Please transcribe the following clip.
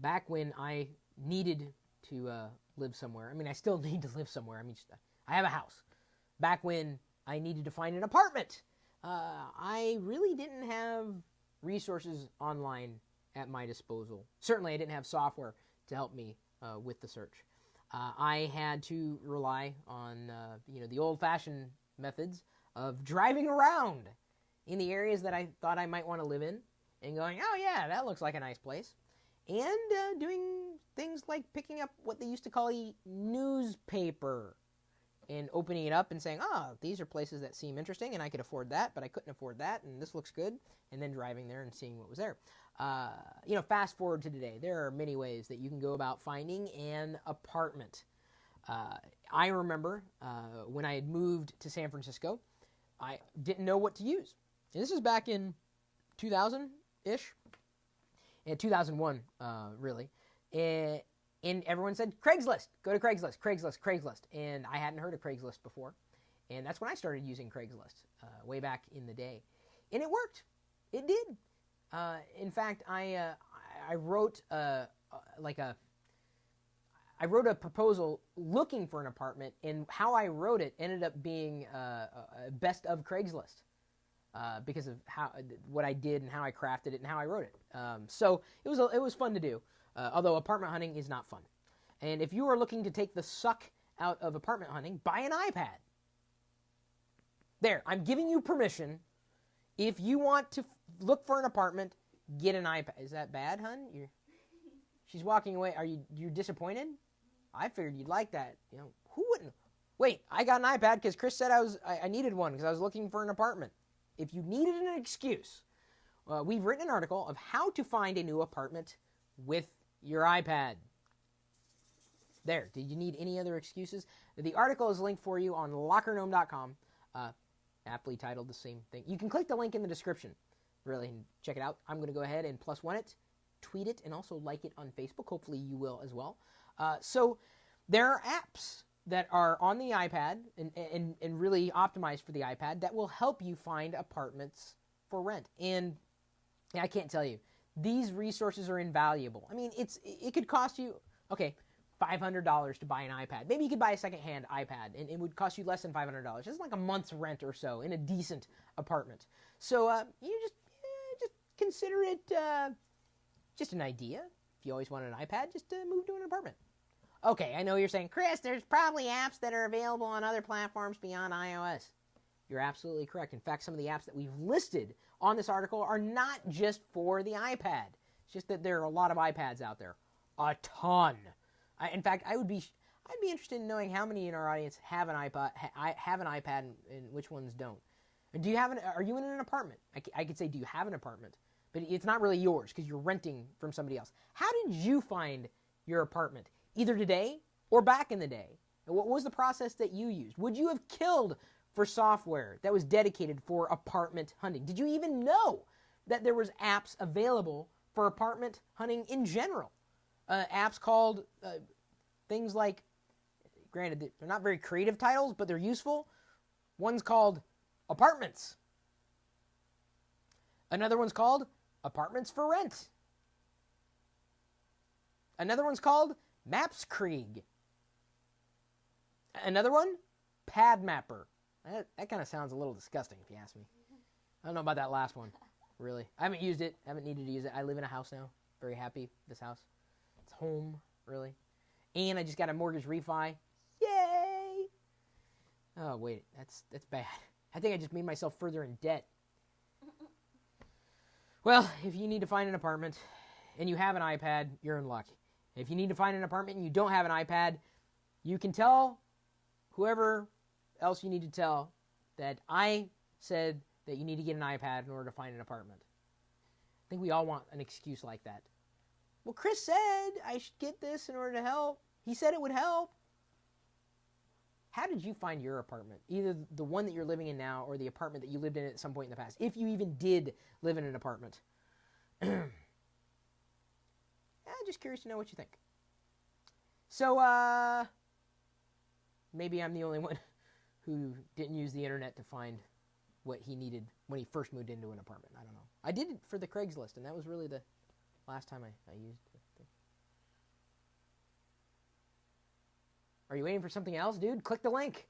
back when I needed to live somewhere. I mean, I still need to live somewhere. I mean, I have a house. Back when I needed to find an apartment, I really didn't have resources online at my disposal. Certainly, I didn't have software to help me with the search. I had to rely on the old-fashioned methods of driving around in the areas that I thought I might want to live in and going, oh yeah, that looks like a nice place, and doing things like picking up what they used to call a newspaper and opening it up and saying, oh, these are places that seem interesting and I could afford that, but I couldn't afford that, and this looks good, and then driving there and seeing what was there. Fast forward to today, there are many ways that you can go about finding an apartment. I remember when I had moved to San Francisco, I didn't know what to use. And this is back in 2000-ish, in 2001, really. And everyone said, Craigslist, go to Craigslist, Craigslist. And I hadn't heard of Craigslist before. And that's when I started using Craigslist, way back in the day. And it worked. It did. In fact, I wrote I wrote a proposal looking for an apartment, and how I wrote it ended up being best of Craigslist because of what I did and how I crafted it and how I wrote it. So it was fun to do, although apartment hunting is not fun. And if you are looking to take the suck out of apartment hunting, buy an iPad. There, I'm giving you permission. If you want to look for an apartment, get an iPad. Is that bad, hun? She's walking away. You're disappointed? I figured you'd like that. Who wouldn't? Wait, I got an iPad because Chris said I needed one because I was looking for an apartment. If you needed an excuse, we've written an article of how to find a new apartment with your iPad. There. Did you need any other excuses? The article is linked for you on lockergnome.com. Aptly titled the same thing. You can click the link in the description, really, and check it out. I'm going to go ahead and +1 it, tweet it, and also like it on Facebook. Hopefully you will as well. So there are apps that are on the iPad and really optimized for the iPad that will help you find apartments for rent. And I can't tell you, these resources are invaluable. I mean, it could cost you, $500 to buy an iPad. Maybe you could buy a second-hand iPad, and it would cost you less than $500. It's like a month's rent or so in a decent apartment. So you just consider it just an idea. If you always wanted an iPad, just move to an apartment. Okay, I know you're saying, Chris, there's probably apps that are available on other platforms beyond iOS. You're absolutely correct. In fact, some of the apps that we've listed on this article are not just for the iPad. It's just that there are a lot of iPads out there. A ton. In fact, I'd be interested in knowing how many in our audience have an iPad, and which ones don't. Do you are you in an apartment? I could say, do you have an apartment? But it's not really yours because you're renting from somebody else. How did you find your apartment? Either today or back in the day? And what was the process that you used? Would you have killed for software that was dedicated for apartment hunting? Did you even know that there was apps available for apartment hunting in general? Apps called things like, granted, they're not very creative titles, but they're useful. One's called Apartments. Another one's called Apartments for Rent. Another one's called Mapskrieg. Another one, PadMapper. That kind of sounds a little disgusting if you ask me. I don't know about that last one, really. I haven't used it. I haven't needed to use it. I live in a house now. Very happy with this house. It's home, really. And I just got a mortgage refi. Yay! Oh, wait. That's bad. I think I just made myself further in debt. Well, if you need to find an apartment and you have an iPad, you're in luck. If you need to find an apartment and you don't have an iPad, you can tell whoever else you need to tell that I said that you need to get an iPad in order to find an apartment. I think we all want an excuse like that. Well, Chris said I should get this in order to help. He said it would help. How did you find your apartment? Either the one that you're living in now or the apartment that you lived in at some point in the past, if you even did live in an apartment. I'm just curious to know what you think. So, maybe I'm the only one who didn't use the internet to find what he needed when he first moved into an apartment. I don't know. I did it for the Craigslist, and that was really the last time I used it. Are you waiting for something else, dude? Click the link.